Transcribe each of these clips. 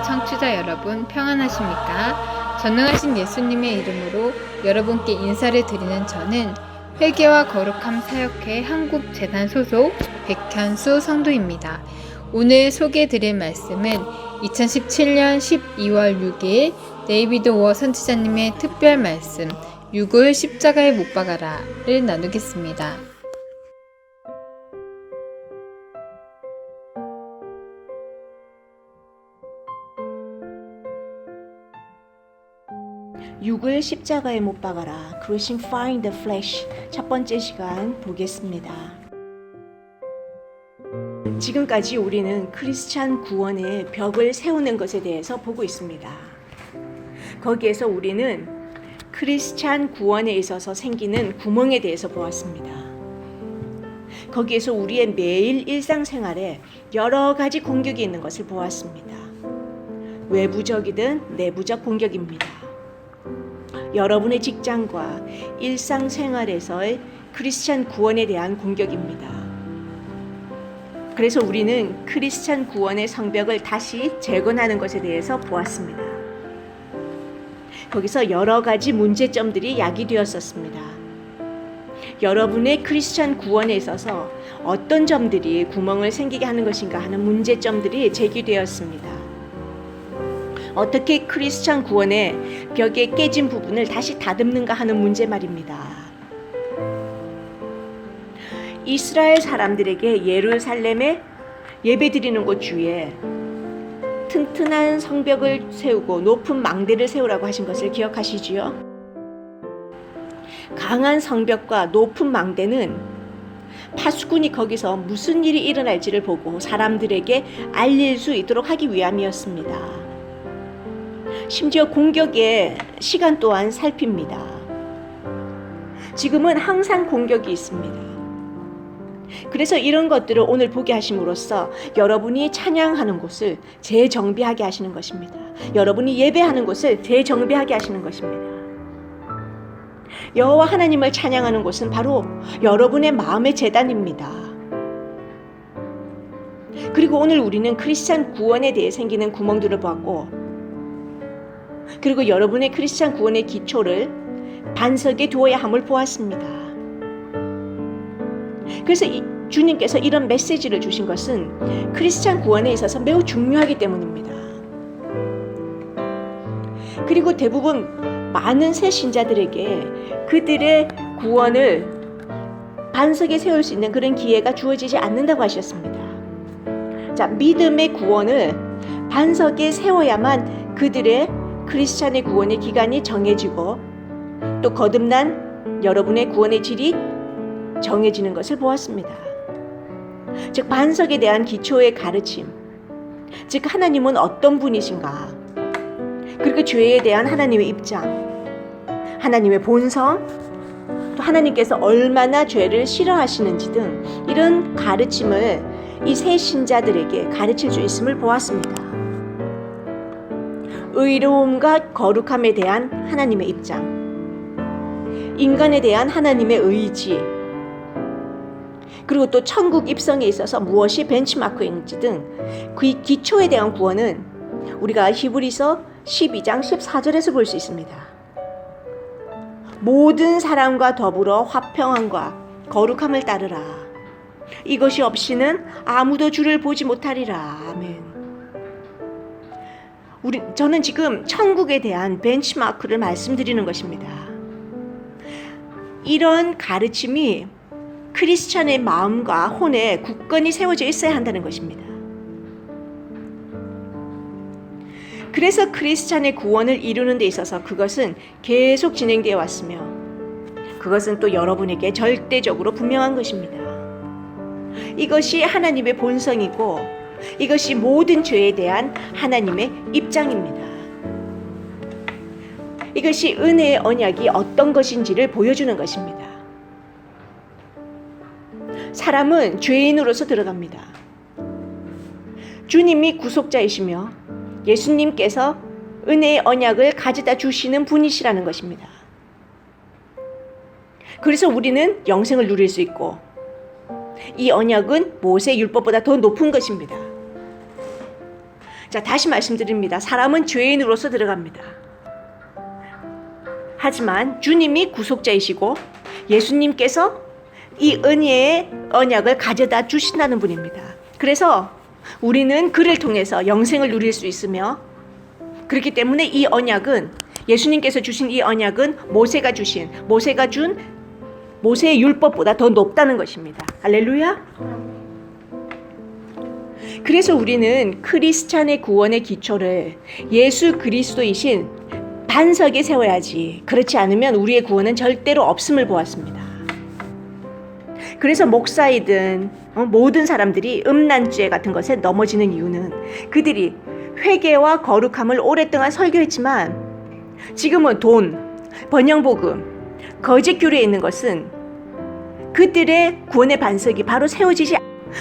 청취자 여러분 평안하십니까? 전능하신 예수님의 이름으로 여러분께 인사를 드리는 저는 회개와 거룩함 사역회 한국재단 소속 백현수 성도입니다. 오늘 소개해드릴 말씀은 2017년 12월 6일 데이비드 워 선지자님의 특별 말씀 육을 십자가에 못 박아라를 나누겠습니다. 육을 십자가에 못 박아라. Crucifying the Flesh 첫 번째 시간 보겠습니다. 지금까지 우리는 크리스찬 구원의 벽을 세우는 것에 대해서 보고 있습니다. 거기에서 우리는 크리스찬 구원에 있어서 생기는 구멍에 대해서 보았습니다. 거기에서 우리의 매일 일상생활에 여러 가지 공격이 있는 것을 보았습니다. 외부적이든 내부적 공격입니다. 여러분의 직장과 일상생활에서의 크리스찬 구원에 대한 공격입니다. 그래서 우리는 크리스찬 구원의 성벽을 다시 재건하는 것에 대해서 보았습니다. 거기서 여러 가지 문제점들이 야기되었었습니다. 여러분의 크리스찬 구원에 있어서 어떤 점들이 구멍을 생기게 하는 것인가 하는 문제점들이 제기되었습니다. 어떻게 크리스찬 구원의 벽에 깨진 부분을 다시 다듬는가 하는 문제 말입니다. 이스라엘 사람들에게 예루살렘에 예배드리는 곳 주위에 튼튼한 성벽을 세우고 높은 망대를 세우라고 하신 것을 기억하시지요? 강한 성벽과 높은 망대는 파수꾼이 거기서 무슨 일이 일어날지를 보고 사람들에게 알릴 수 있도록 하기 위함이었습니다. 심지어 공격의 시간 또한 살핍니다. 지금은 항상 공격이 있습니다. 그래서 이런 것들을 오늘 보게 하심으로써 여러분이 찬양하는 곳을 재정비하게 하시는 것입니다. 여러분이 예배하는 곳을 재정비하게 하시는 것입니다. 여호와 하나님을 찬양하는 곳은 바로 여러분의 마음의 제단입니다. 그리고 오늘 우리는 크리스찬 구원에 대해 생기는 구멍들을 보았고, 그리고 여러분의 크리스찬 구원의 기초를 반석에 두어야 함을 보았습니다. 그래서 주님께서 이런 메시지를 주신 것은 크리스찬 구원에 있어서 매우 중요하기 때문입니다. 그리고 대부분 많은 새 신자들에게 그들의 구원을 반석에 세울 수 있는 그런 기회가 주어지지 않는다고 하셨습니다. 자, 믿음의 구원을 반석에 세워야만 그들의 크리스찬의 구원의 기간이 정해지고 또 거듭난 여러분의 구원의 질이 정해지는 것을 보았습니다. 즉 반석에 대한 기초의 가르침, 즉 하나님은 어떤 분이신가, 그리고 죄에 대한 하나님의 입장, 하나님의 본성, 또 하나님께서 얼마나 죄를 싫어하시는지 등 이런 가르침을 이 새 신자들에게 가르칠 수 있음을 보았습니다. 의로움과 거룩함에 대한 하나님의 입장, 인간에 대한 하나님의 의지, 그리고 또 천국 입성에 있어서 무엇이 벤치마크인지 등 그 기초에 대한 구원은 우리가 히브리서 12장 14절에서 볼 수 있습니다. 모든 사람과 더불어 화평함과 거룩함을 따르라. 이것이 없이는 아무도 주를 보지 못하리라. 아멘. 저는 지금 천국에 대한 벤치마크를 말씀드리는 것입니다. 이런 가르침이 크리스찬의 마음과 혼에 굳건히 세워져 있어야 한다는 것입니다. 그래서 크리스찬의 구원을 이루는 데 있어서 그것은 계속 진행되어 왔으며 그것은 또 여러분에게 절대적으로 분명한 것입니다. 이것이 하나님의 본성이고 이것이 모든 죄에 대한 하나님의 입장입니다. 이것이 은혜의 언약이 어떤 것인지를 보여주는 것입니다. 사람은 죄인으로서 들어갑니다. 주님이 구속자이시며 예수님께서 은혜의 언약을 가져다 주시는 분이시라는 것입니다. 그래서 우리는 영생을 누릴 수 있고 이 언약은 모세 율법보다 더 높은 것입니다. 자, 다시 말씀드립니다. 사람은 죄인으로서 들어갑니다. 하지만 주님이 구속자이시고 예수님께서 이 은혜의 언약을 가져다 주신다는 분입니다. 그래서 우리는 그를 통해서 영생을 누릴 수 있으며, 그렇기 때문에 이 언약은, 예수님께서 주신 이 언약은 모세가 준 모세의 율법보다 더 높다는 것입니다. 할렐루야. 그래서 우리는 크리스찬의 구원의 기초를 예수 그리스도이신 반석에 세워야지, 그렇지 않으면 우리의 구원은 절대로 없음을 보았습니다. 그래서 목사이든 모든 사람들이 음란죄 같은 것에 넘어지는 이유는 그들이 회개와 거룩함을 오랫동안 설교했지만 지금은 돈, 번영복음, 거짓 교리에 있는 것은 그들의 구원의 반석이 바로 세워지지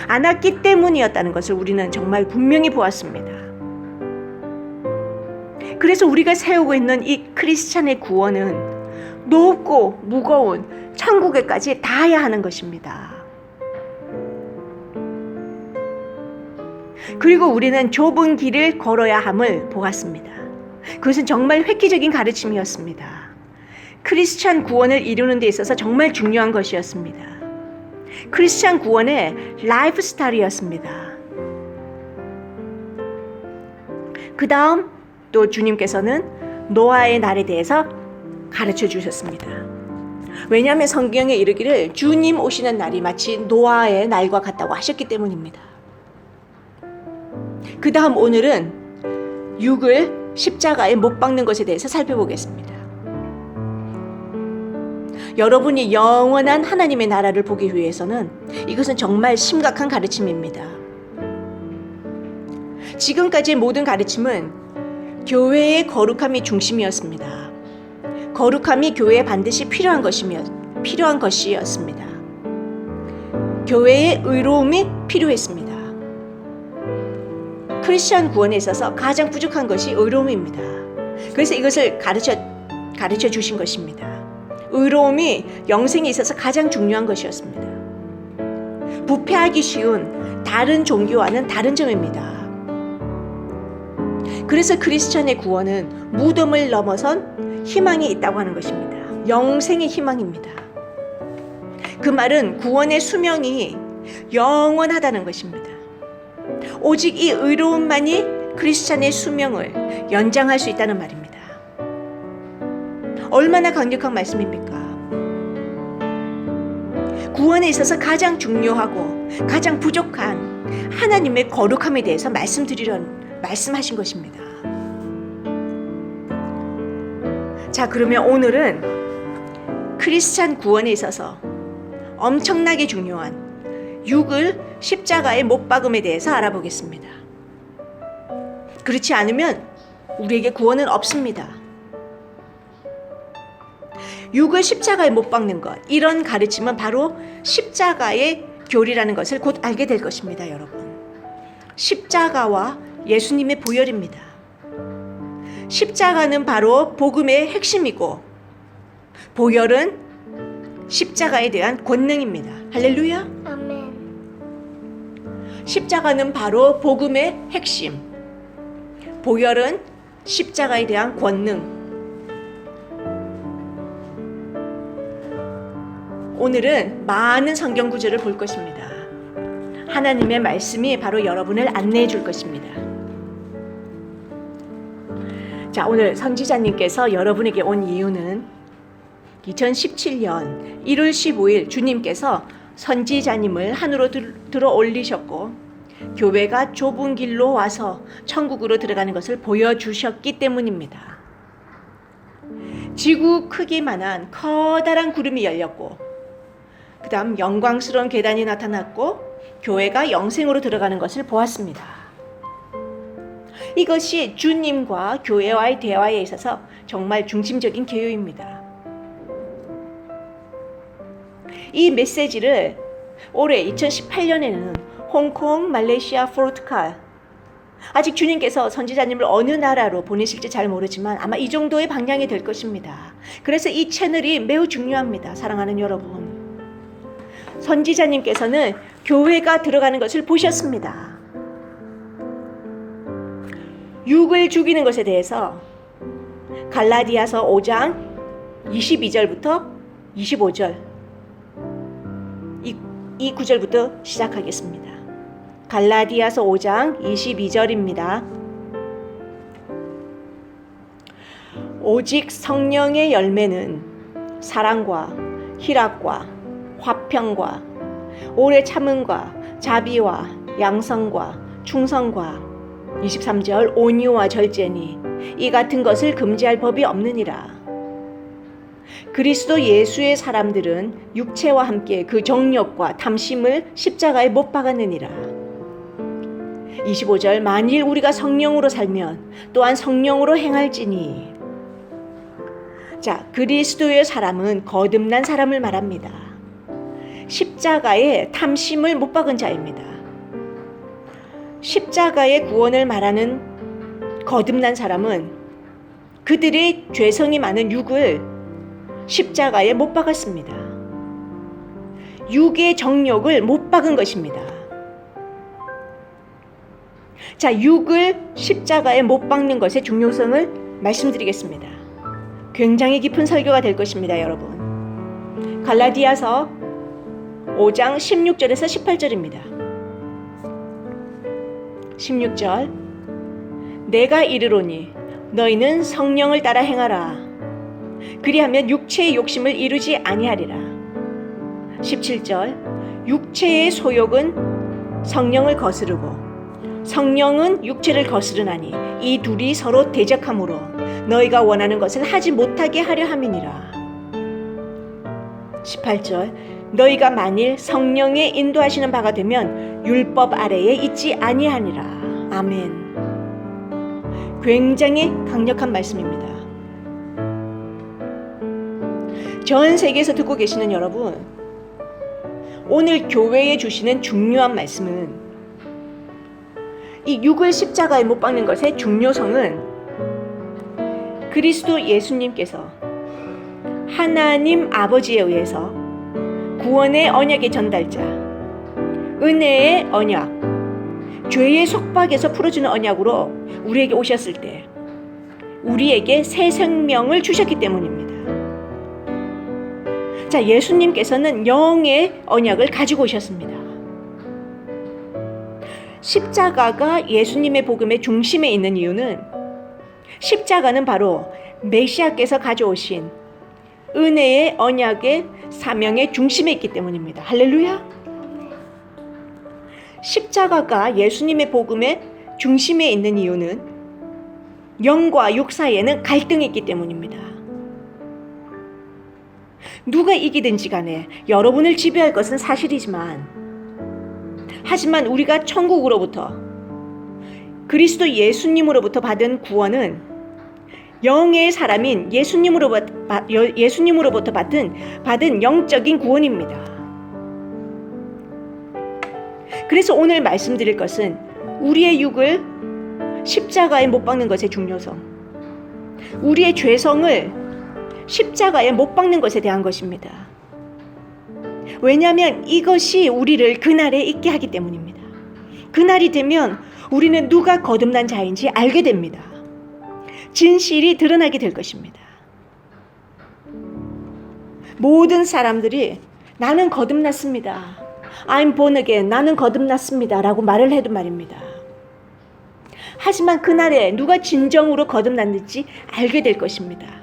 않았기 때문이었다는 것을 우리는 정말 분명히 보았습니다. 그래서 우리가 세우고 있는 이 크리스찬의 구원은 높고 무거운 천국에까지 닿아야 하는 것입니다. 그리고 우리는 좁은 길을 걸어야 함을 보았습니다. 그것은 정말 획기적인 가르침이었습니다. 크리스찬 구원을 이루는 데 있어서 정말 중요한 것이었습니다. 크리스찬 구원의 라이프 스타일이었습니다. 그 다음 또 주님께서는 노아의 날에 대해서 가르쳐 주셨습니다. 왜냐하면 성경에 이르기를 주님 오시는 날이 마치 노아의 날과 같다고 하셨기 때문입니다. 그 다음 오늘은 육을 십자가에 못 박는 것에 대해서 살펴보겠습니다. 여러분이 영원한 하나님의 나라를 보기 위해서는 이것은 정말 심각한 가르침입니다. 지금까지의 모든 가르침은 교회의 거룩함이 중심이었습니다. 거룩함이 교회에 반드시 필요한 것이었습니다. 교회의 의로움이 필요했습니다. 크리스천 구원에 있어서 가장 부족한 것이 의로움입니다. 그래서 이것을 가르쳐 주신 것입니다. 의로움이 영생에 있어서 가장 중요한 것이었습니다. 부패하기 쉬운 다른 종교와는 다른 점입니다. 그래서 크리스천의 구원은 무덤을 넘어선 희망이 있다고 하는 것입니다. 영생의 희망입니다. 그 말은 구원의 수명이 영원하다는 것입니다. 오직 이 의로움만이 크리스찬의 수명을 연장할 수 있다는 말입니다. 얼마나 강력한 말씀입니까? 구원에 있어서 가장 중요하고 가장 부족한 하나님의 거룩함에 대해서 말씀하신 것입니다. 자, 그러면 오늘은 크리스찬 구원에 있어서 엄청나게 중요한 육을 십자가에 못 박음에 대해서 알아보겠습니다. 그렇지 않으면 우리에게 구원은 없습니다. 육을 십자가에 못 박는 것, 이런 가르침은 바로 십자가의 교리라는 것을 곧 알게 될 것입니다, 여러분. 십자가와 예수님의 보혈입니다. 십자가는 바로 복음의 핵심이고 보혈은 십자가에 대한 권능입니다. 할렐루야. 아멘. 십자가는 바로 복음의 핵심, 보혈은 십자가에 대한 권능. 오늘은 많은 성경 구절을 볼 것입니다. 하나님의 말씀이 바로 여러분을 안내해 줄 것입니다. 자, 오늘 선지자님께서 여러분에게 온 이유는 2017년 1월 15일 주님께서 선지자님을 하늘로 들어 올리셨고 교회가 좁은 길로 와서 천국으로 들어가는 것을 보여주셨기 때문입니다. 지구 크기만한 커다란 구름이 열렸고 그 다음 영광스러운 계단이 나타났고 교회가 영생으로 들어가는 것을 보았습니다. 이것이 주님과 교회와의 대화에 있어서 정말 중심적인 개요입니다. 이 메시지를 올해 2018년에는 홍콩, 말레이시아, 포르투갈, 아직 주님께서 선지자님을 어느 나라로 보내실지 잘 모르지만 아마 이 정도의 방향이 될 것입니다. 그래서 이 채널이 매우 중요합니다. 사랑하는 여러분, 선지자님께서는 교회가 들어가는 것을 보셨습니다. 육을 죽이는 것에 대해서 갈라디아서 5장 22절부터 25절 이 구절부터 시작하겠습니다. 갈라디아서 5장 22절입니다. 오직 성령의 열매는 사랑과 희락과 화평과 오래 참음과 자비와 양성과 충성과 23절 온유와 절제니 이 같은 것을 금지할 법이 없느니라. 그리스도 예수의 사람들은 육체와 함께 그 정욕과 탐심을 십자가에 못 박았느니라. 25절 만일 우리가 성령으로 살면 또한 성령으로 행할지니. 자, 그리스도의 사람은 거듭난 사람을 말합니다. 십자가에 탐심을 못 박은 자입니다. 십자가의 구원을 말하는 거듭난 사람은 그들의 죄성이 많은 육을 십자가에 못 박았습니다. 육의 정욕을 못 박은 것입니다. 자, 육을 십자가에 못 박는 것의 중요성을 말씀드리겠습니다. 굉장히 깊은 설교가 될 것입니다, 여러분. 갈라디아서 5장 16절에서 18절입니다. 16절 내가 이르노니 너희는 성령을 따라 행하라. 그리하면 육체의 욕심을 이루지 아니하리라. 17절 육체의 소욕은 성령을 거스르고 성령은 육체를 거스르나니 이 둘이 서로 대적하므로 너희가 원하는 것을 하지 못하게 하려 함이니라. 18절 너희가 만일 성령의 인도하시는 바가 되면 율법 아래에 있지 아니하니라. 아멘. 굉장히 강력한 말씀입니다. 전 세계에서 듣고 계시는 여러분, 오늘 교회에 주시는 중요한 말씀은 이 육을 십자가에 못 박는 것의 중요성은 그리스도 예수님께서 하나님 아버지에 의해서 구원의 언약의 전달자, 은혜의 언약, 죄의 속박에서 풀어주는 언약으로 우리에게 오셨을 때 우리에게 새 생명을 주셨기 때문입니다. 자, 예수님께서는 영의 언약을 가지고 오셨습니다. 십자가가 예수님의 복음의 중심에 있는 이유는 십자가는 바로 메시아께서 가져오신 은혜의 언약의 사명의 중심에 있기 때문입니다. 할렐루야. 십자가가 예수님의 복음의 중심에 있는 이유는 영과 육 사이에는 갈등이 있기 때문입니다. 누가 이기든지 간에 여러분을 지배할 것은 사실이지만 하지만 우리가 천국으로부터 그리스도 예수님으로부터 받은 구원은 영의 사람인 예수님으로부터 받은 영적인 구원입니다. 그래서 오늘 말씀드릴 것은 우리의 육을 십자가에 못 박는 것의 중요성, 우리의 죄성을 십자가에 못 박는 것에 대한 것입니다. 왜냐하면 이것이 우리를 그날에 있게 하기 때문입니다. 그날이 되면 우리는 누가 거듭난 자인지 알게 됩니다. 진실이 드러나게 될 것입니다. 모든 사람들이 나는 거듭났습니다. I'm born again. 나는 거듭났습니다. 라고 말을 해도 말입니다. 하지만 그날에 누가 진정으로 거듭났는지 알게 될 것입니다.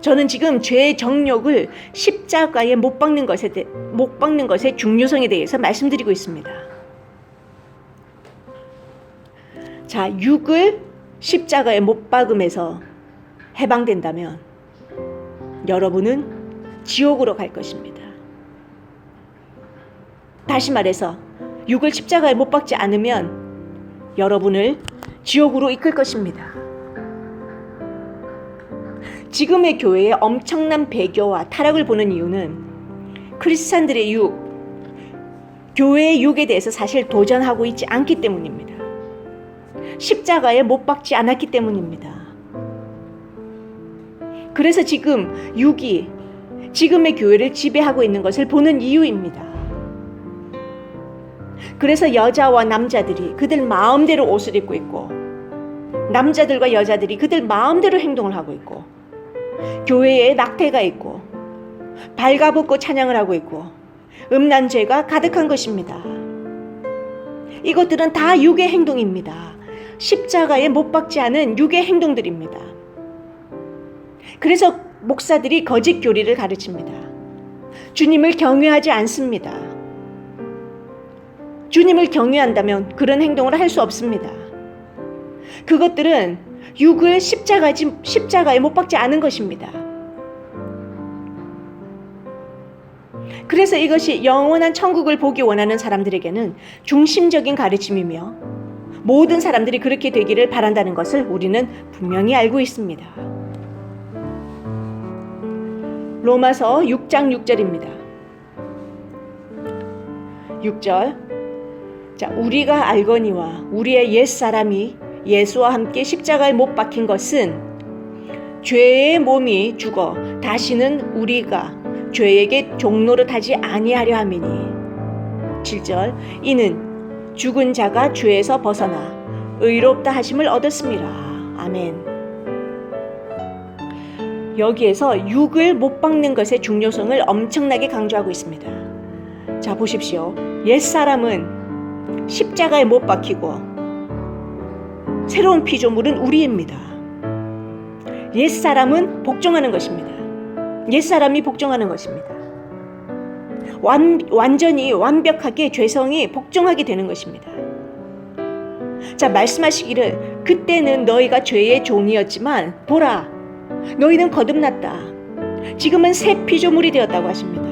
저는 지금 죄의 정욕을 십자가에 못 박는 것의 중요성에 대해서 말씀드리고 있습니다. 자, 육을 십자가에 못 박음에서 해방된다면 여러분은 지옥으로 갈 것입니다. 다시 말해서 육을 십자가에 못 박지 않으면 여러분을 지옥으로 이끌 것입니다. 지금의 교회의 엄청난 배교와 타락을 보는 이유는 크리스찬들의 육, 교회의 육에 대해서 사실 도전하고 있지 않기 때문입니다. 십자가에 못 박지 않았기 때문입니다. 그래서 지금 육이 지금의 교회를 지배하고 있는 것을 보는 이유입니다. 그래서 여자와 남자들이 그들 마음대로 옷을 입고 있고, 남자들과 여자들이 그들 마음대로 행동을 하고 있고, 교회에 낙태가 있고, 발가벗고 찬양을 하고 있고, 음란죄가 가득한 것입니다. 이것들은 다 육의 행동입니다. 십자가에 못 박지 않은 육의 행동들입니다. 그래서 목사들이 거짓 교리를 가르칩니다. 주님을 경외하지 않습니다. 주님을 경외한다면 그런 행동을 할 수 없습니다. 그것들은 육을 십자가에 못 박지 않은 것입니다. 그래서 이것이 영원한 천국을 보기 원하는 사람들에게는 중심적인 가르침이며, 모든 사람들이 그렇게 되기를 바란다는 것을 우리는 분명히 알고 있습니다. 로마서 6장 6절입니다. 6절. 자, 우리가 알거니와 우리의 옛사람이 예수와 함께 십자가에 못 박힌 것은 죄의 몸이 죽어 다시는 우리가 죄에게 종노릇하지 아니하려 함이니. 7절. 이는 죽은 자가 죄에서 벗어나 의롭다 하심을 얻었습니다. 아멘. 여기에서 육을 못 박는 것의 중요성을 엄청나게 강조하고 있습니다. 자, 보십시오. 옛사람은 십자가에 못 박히고 새로운 피조물은 우리입니다. 옛사람은 복종하는 것입니다. 옛사람이 복종하는 것입니다. 완전히 완벽하게 죄성이 복종하게 되는 것입니다. 자, 말씀하시기를 그때는 너희가 죄의 종이었지만 보라, 너희는 거듭났다. 지금은 새 피조물이 되었다고 하십니다.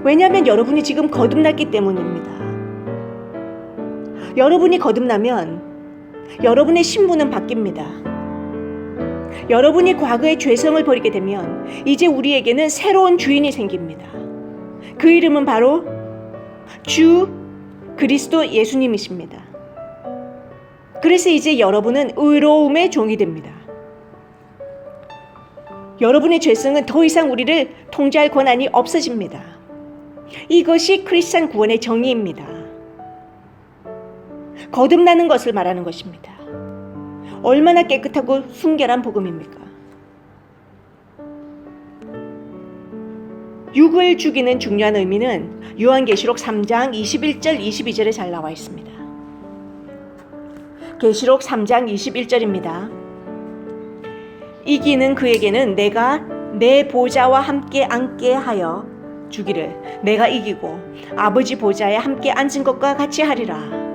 왜냐하면 여러분이 지금 거듭났기 때문입니다. 여러분이 거듭나면 여러분의 신분은 바뀝니다. 여러분이 과거의 죄성을 버리게 되면 이제 우리에게는 새로운 주인이 생깁니다. 그 이름은 바로 주 그리스도 예수님이십니다. 그래서 이제 여러분은 의로움의 종이 됩니다. 여러분의 죄성은 더 이상 우리를 통제할 권한이 없어집니다. 이것이 크리스찬 구원의 정의입니다. 거듭나는 것을 말하는 것입니다. 얼마나 깨끗하고 순결한 복음입니까? 육을 죽이는 중요한 의미는 요한계시록 3장 21절 22절에 잘 나와 있습니다. 계시록 3장 21절입니다. 이기는 그에게는 내가 내 보좌와 함께 앉게 하여 주기를, 내가 이기고 아버지 보좌에 함께 앉은 것과 같이 하리라.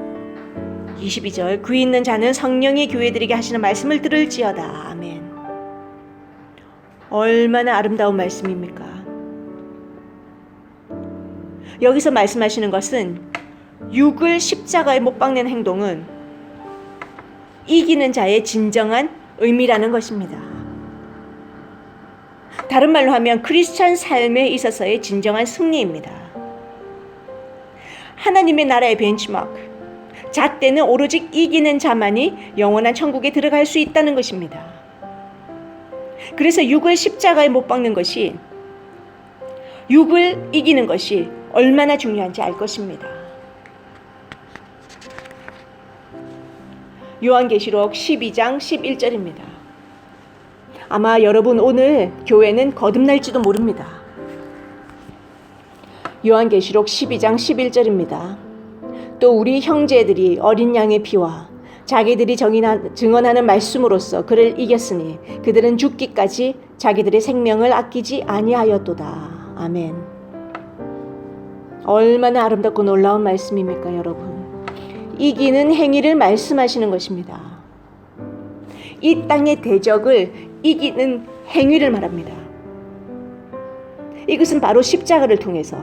22절. 귀 있는 자는 성령이 교회들에게 하시는 말씀을 들을지어다. 아멘. 얼마나 아름다운 말씀입니까? 여기서 말씀하시는 것은 육을 십자가에 못 박는 행동은 이기는 자의 진정한 의미라는 것입니다. 다른 말로 하면 크리스찬 삶에 있어서의 진정한 승리입니다. 하나님의 나라의 벤치마크, 잣대는 오로지 이기는 자만이 영원한 천국에 들어갈 수 있다는 것입니다. 그래서 육을 십자가에 못 박는 것이, 육을 이기는 것이 얼마나 중요한지 알 것입니다. 요한계시록 12장 11절입니다. 아마 여러분 오늘 교회는 거듭날지도 모릅니다. 요한계시록 12장 11절입니다. 또 우리 형제들이 어린 양의 피와 자기들이 증언하는 말씀으로써 그를 이겼으니 그들은 죽기까지 자기들의 생명을 아끼지 아니하였도다. 아멘. 얼마나 아름답고 놀라운 말씀입니까, 여러분? 이기는 행위를 말씀하시는 것입니다. 이 땅의 대적을 이기는 행위를 말합니다. 이것은 바로 십자가를 통해서,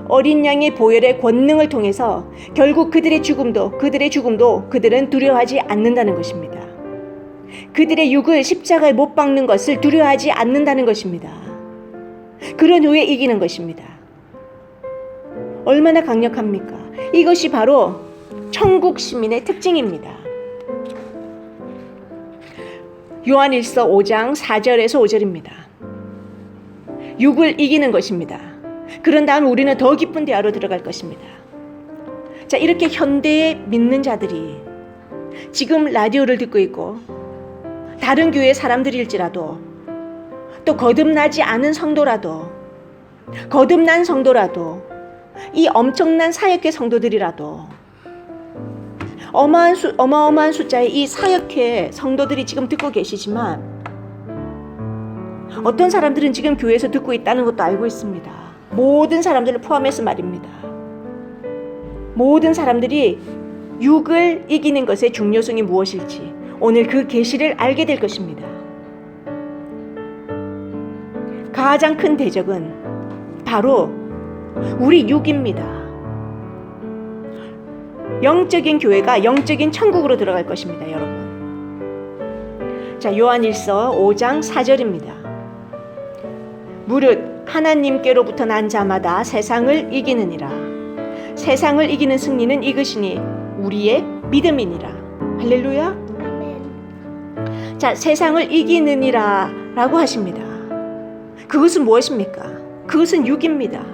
어린 양의 보혈의 권능을 통해서 결국 그들의 죽음도 그들은 두려워하지 않는다는 것입니다. 그들의 육을 십자가에 못 박는 것을 두려워하지 않는다는 것입니다. 그런 후에 이기는 것입니다. 얼마나 강력합니까? 이것이 바로 천국 시민의 특징입니다. 요한일서 5장 4절에서 5절입니다. 육을 이기는 것입니다. 그런 다음 우리는 더 깊은 대화로 들어갈 것입니다. 자, 이렇게 현대의 믿는 자들이 지금 라디오를 듣고 있고 다른 교회 사람들일지라도 또 거듭나지 않은 성도라도 거듭난 성도라도 이 엄청난 사역회 성도들이라도 어마어마한 숫자의 이 사역회 성도들이 지금 듣고 계시지만 어떤 사람들은 지금 교회에서 듣고 있다는 것도 알고 있습니다. 모든 사람들을 포함해서 말입니다. 모든 사람들이 육을 이기는 것의 중요성이 무엇일지 오늘 그 계시를 알게 될 것입니다. 가장 큰 대적은 바로 우리 육입니다. 영적인 교회가 영적인 천국으로 들어갈 것입니다, 여러분. 자, 요한일서 5장 4절입니다. 무릇 하나님께로부터 난 자마다 세상을 이기느니라. 세상을 이기는 승리는 이것이니 우리의 믿음이니라. 할렐루야. 자, 세상을 이기느니라 라고 하십니다. 그것은 무엇입니까? 그것은 육입니다.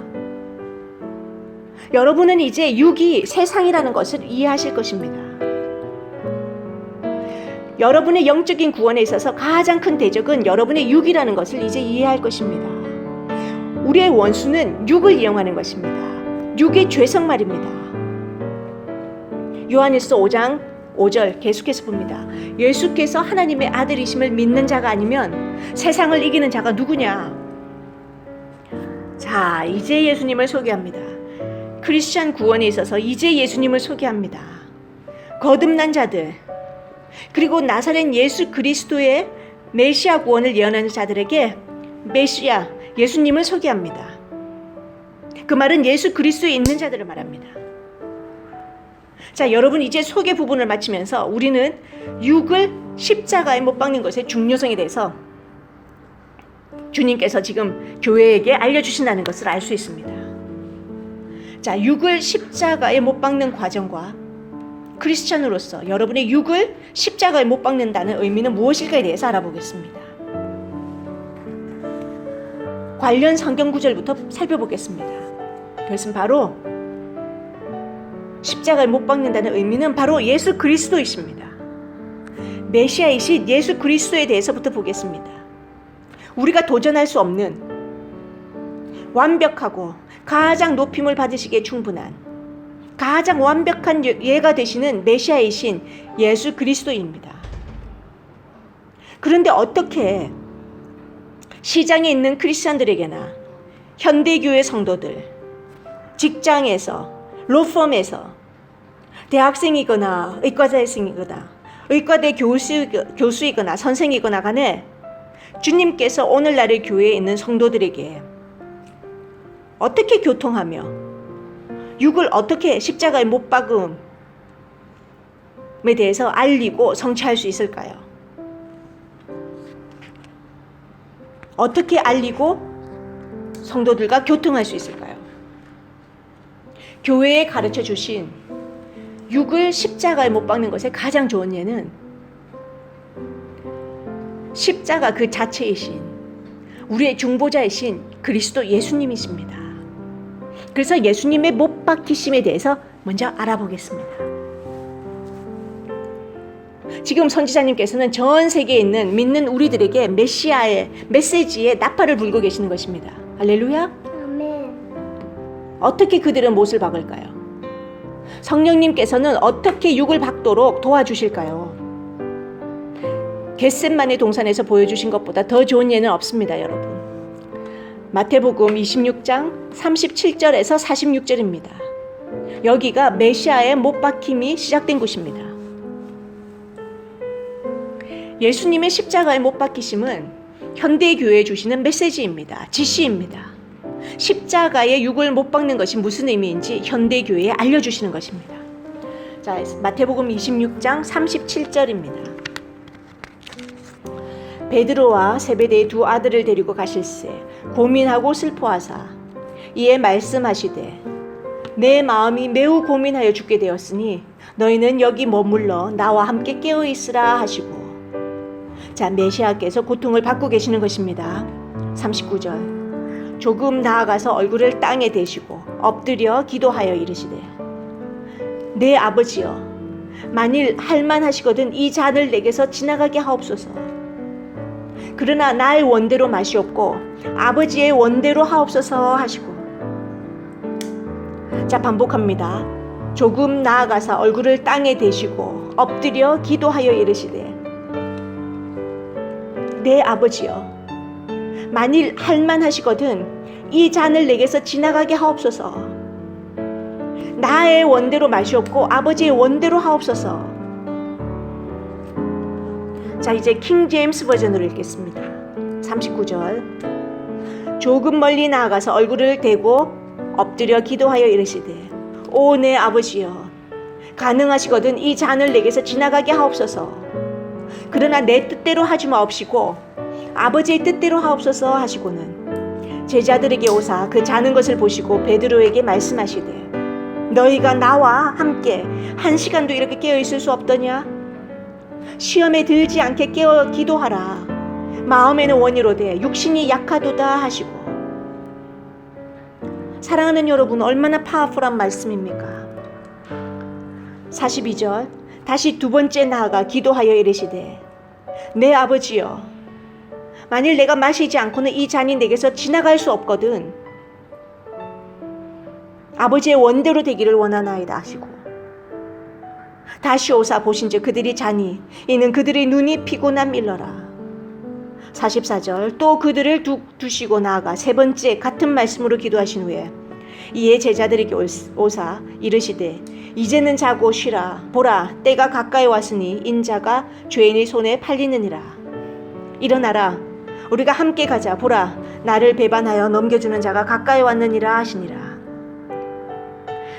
여러분은 이제 육이 세상이라는 것을 이해하실 것입니다. 여러분의 영적인 구원에 있어서 가장 큰 대적은 여러분의 육이라는 것을 이제 이해할 것입니다. 우리의 원수는 육을 이용하는 것입니다. 육의 죄성 말입니다. 요한일서 5장 5절 계속해서 봅니다. 예수께서 하나님의 아들이심을 믿는 자가 아니면 세상을 이기는 자가 누구냐? 자, 이제 예수님을 소개합니다. 크리스천 구원에 있어서 이제 예수님을 소개합니다. 거듭난 자들, 그리고 나사렛 예수 그리스도의 메시아 구원을 예언하는 자들에게 메시아 예수님을 소개합니다. 그 말은 예수 그리스도에 있는 자들을 말합니다. 자, 여러분 이제 소개 부분을 마치면서 우리는 육을 십자가에 못 박는 것의 중요성에 대해서 주님께서 지금 교회에게 알려주신다는 것을 알 수 있습니다. 자, 육을 십자가에 못 박는 과정과 크리스천으로서 여러분의 육을 십자가에 못 박는다는 의미는 무엇일까에 대해서 알아보겠습니다. 관련 성경 구절부터 살펴보겠습니다. 그것은 바로 십자가에 못 박는다는 의미는 바로 예수 그리스도이십니다. 메시아이신 예수 그리스도에 대해서부터 보겠습니다. 우리가 도전할 수 없는 완벽하고 가장 높임을 받으시기에 충분한 가장 완벽한 예가 되시는 메시아이신 예수 그리스도입니다. 그런데 어떻게 시장에 있는 크리스천들에게나 현대교회 성도들, 직장에서, 로펌에서, 대학생이거나 의과대생이거나 의과대 교수이거나 선생이거나 간에 주님께서 오늘날의 교회에 있는 성도들에게 어떻게 교통하며 육을 어떻게 십자가에 못 박음에 대해서 알리고 성취할 수 있을까요? 어떻게 알리고 성도들과 교통할 수 있을까요? 교회에 가르쳐 주신 육을 십자가에 못 박는 것의 가장 좋은 예는 십자가 그 자체이신 우리의 중보자이신 그리스도 예수님이십니다. 그래서 예수님의 못 박히심에 대해서 먼저 알아보겠습니다. 지금 선지자님께서는 전 세계에 있는 믿는 우리들에게 메시아의 메시지에 나팔을 불고 계시는 것입니다. 할렐루야. 아멘. 어떻게 그들은 못을 박을까요? 성령님께서는 어떻게 육을 박도록 도와주실까요? 겟셋만의 동산에서 보여주신 것보다 더 좋은 예는 없습니다, 여러분. 마태복음 26장 37절에서 46절입니다. 여기가 메시아의 못 박힘이 시작된 곳입니다. 예수님의 십자가에 못 박히심은 현대교회에 주시는 메시지입니다. 지시입니다. 십자가에 육을 못 박는 것이 무슨 의미인지 현대교회에 알려주시는 것입니다. 자, 마태복음 26장 37절입니다. 베드로와 세베대의 두 아들을 데리고 가실새 고민하고 슬퍼하사 이에 말씀하시되 내 마음이 매우 고민하여 죽게 되었으니 너희는 여기 머물러 나와 함께 깨어 있으라 하시고. 자, 메시아께서 고통을 받고 계시는 것입니다. 39절 조금 나아가서 얼굴을 땅에 대시고 엎드려 기도하여 이르시되 내 아버지여, 만일 할만하시거든 이 잔을 내게서 지나가게 하옵소서. 그러나 나의 원대로 마시옵고 아버지의 원대로 하옵소서 하시고. 자, 반복합니다. 조금 나아가사 얼굴을 땅에 대시고 엎드려 기도하여 이르시되, 내 아버지여, 만일 할만하시거든 이 잔을 내게서 지나가게 하옵소서. 나의 원대로 마시옵고 아버지의 원대로 하옵소서. 자, 이제 킹 제임스 버전으로 읽겠습니다. 39절. 조금 멀리 나아가서 얼굴을 대고 엎드려 기도하여 이르시되, 오 내 아버지여, 가능하시거든 이 잔을 내게서 지나가게 하옵소서. 그러나 내 뜻대로 하지 마옵시고 아버지의 뜻대로 하옵소서 하시고는 제자들에게 오사 그 자는 것을 보시고 베드로에게 말씀하시되, 너희가 나와 함께 1시간도 이렇게 깨어 있을 수 없더냐? 시험에 들지 않게 깨어 기도하라. 마음에는 원이로되 육신이 약하도다 하시고. 사랑하는 여러분, 얼마나 파워풀한 말씀입니까? 42절. 다시 두 번째 나아가 기도하여 이르시되, 내 아버지여, 만일 내가 마시지 않고는 이 잔이 내게서 지나갈 수 없거든 아버지의 원대로 되기를 원하나이다 하시고. 다시 오사 보신즉 그들이 자니 이는 그들의 눈이 피곤함 일러라. 44절. 또 그들을 두시고 나아가 세 번째 같은 말씀으로 기도하신 후에 이에 제자들에게 오사 이르시되, 이제는 자고 쉬라. 보라, 때가 가까이 왔으니 인자가 죄인의 손에 팔리느니라. 일어나라, 우리가 함께 가자. 보라, 나를 배반하여 넘겨주는 자가 가까이 왔느니라 하시니라.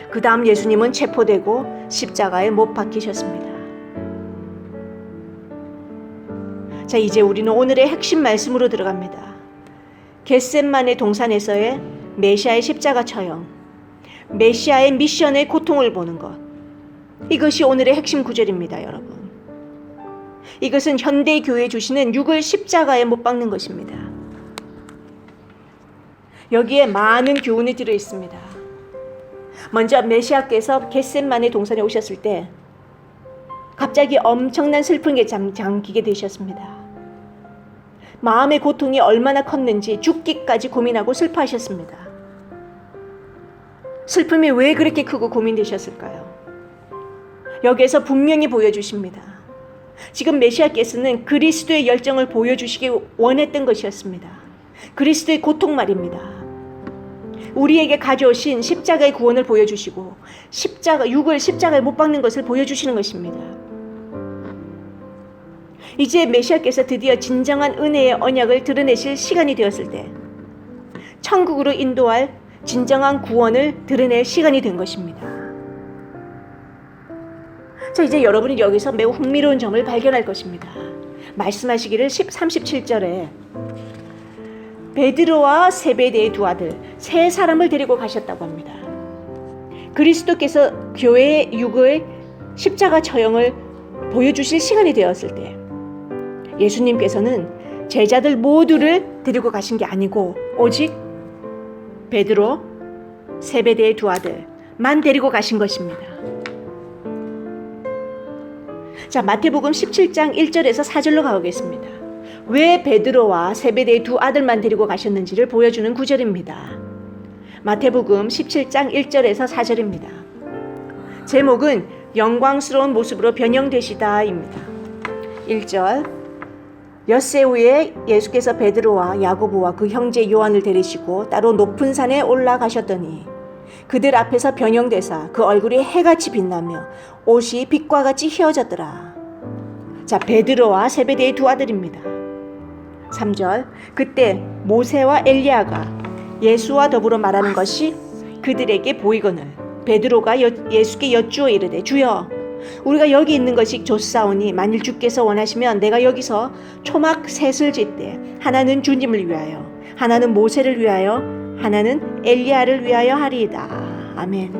그 다음 예수님은 체포되고 십자가에 못 박히셨습니다. 자, 이제 우리는 오늘의 핵심 말씀으로 들어갑니다. 겟셋만의 동산에서의 메시아의 십자가 처형, 메시아의 미션의 고통을 보는 것, 이것이 오늘의 핵심 구절입니다. 여러분, 이것은 현대 교회에 주시는 육을 십자가에 못 박는 것입니다. 여기에 많은 교훈이 들어 있습니다. 먼저 메시아께서 겟셋만의 동산에 오셨을 때 갑자기 엄청난 슬픔에 잠기게 되셨습니다. 마음의 고통이 얼마나 컸는지 죽기까지 고민하고 슬퍼하셨습니다. 슬픔이 왜 그렇게 크고 고민되셨을까요? 여기에서 분명히 보여주십니다. 지금 메시아께서는 그리스도의 열정을 보여주시기 원했던 것이었습니다. 그리스도의 고통 말입니다. 우리에게 가져오신 십자가의 구원을 보여주시고 육을 십자가에 못 박는 것을 보여주시는 것입니다. 이제 메시아께서 드디어 진정한 은혜의 언약을 드러내실 시간이 되었을 때 천국으로 인도할 진정한 구원을 드러낼 시간이 된 것입니다. 자, 이제 여러분이 여기서 매우 흥미로운 점을 발견할 것입니다. 말씀하시기를 37절에 베드로와 세베대의 두 아들 세 사람을 데리고 가셨다고 합니다. 그리스도께서 교회의 육의 십자가 처형을 보여주실 시간이 되었을 때 예수님께서는 제자들 모두를 데리고 가신 게 아니고 오직 베드로, 세베대의 두 아들만 데리고 가신 것입니다. 자, 마태복음 17장 1절에서 4절로 가보겠습니다. 왜 베드로와 세베대의 두 아들만 데리고 가셨는지를 보여주는 구절입니다. 마태복음 17장 1절에서 4절입니다. 제목은 영광스러운 모습으로 변형되시다입니다. 1절. 엿새 후에 예수께서 베드로와 야고보와 그 형제 요한을 데리시고 따로 높은 산에 올라가셨더니 그들 앞에서 변형되사 그 얼굴이 해같이 빛나며 옷이 빛과 같이 휘어졌더라. 자, 베드로와 세베대의 두 아들입니다. 3절. 그때 모세와 엘리야가 예수와 더불어 말하는 것이 그들에게 보이거늘 베드로가 예수께 여쭈어 이르되, 주여, 우리가 여기 있는 것이 좋사오니 만일 주께서 원하시면 내가 여기서 초막 셋을 짓되 하나는 주님을 위하여, 하나는 모세를 위하여, 하나는 엘리야를 위하여 하리이다. 아멘.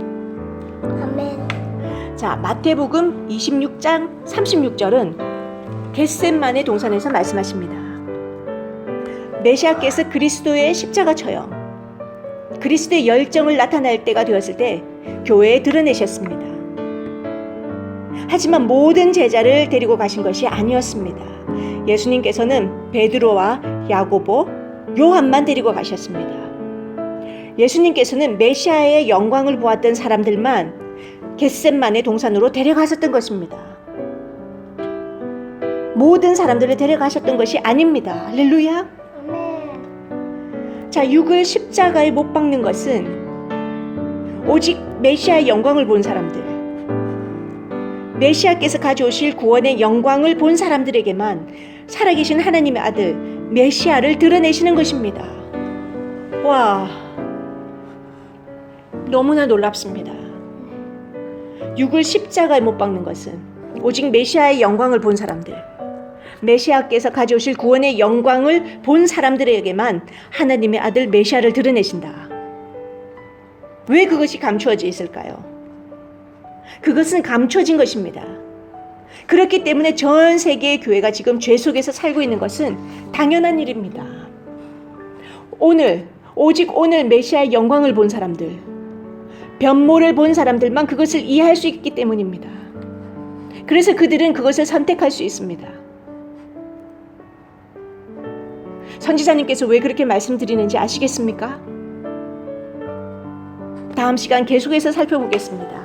아멘. 자, 마태복음 26장 36절은 겟셋만의 동산에서 말씀하십니다. 메시아께서 그리스도의 십자가 처형, 그리스도의 열정을 나타낼 때가 되었을 때 교회에 드러내셨습니다. 하지만 모든 제자를 데리고 가신 것이 아니었습니다. 예수님께서는 베드로와 야고보, 요한만 데리고 가셨습니다. 예수님께서는 메시아의 영광을 보았던 사람들만 겟셋만의 동산으로 데려가셨던 것입니다. 모든 사람들을 데려가셨던 것이 아닙니다. 할렐루야. 아멘. 자, 육을 십자가에 못 박는 것은 오직 메시아의 영광을 본 사람들, 메시아께서 가져오실 구원의 영광을 본 사람들에게만 살아계신 하나님의 아들 메시아를 드러내시는 것입니다. 와, 너무나 놀랍습니다. 육을 십자가에 못 박는 것은 오직 메시아의 영광을 본 사람들, 메시아께서 가져오실 구원의 영광을 본 사람들에게만 하나님의 아들 메시아를 드러내신다. 왜 그것이 감추어져 있을까요? 그것은 감춰진 것입니다. 그렇기 때문에 전 세계의 교회가 지금 죄 속에서 살고 있는 것은 당연한 일입니다. 오직 오늘 메시아의 영광을 본 사람들, 변모를 본 사람들만 그것을 이해할 수 있기 때문입니다. 그래서 그들은 그것을 선택할 수 있습니다. 선지자님께서 왜 그렇게 말씀드리는지 아시겠습니까? 다음 시간 계속해서 살펴보겠습니다.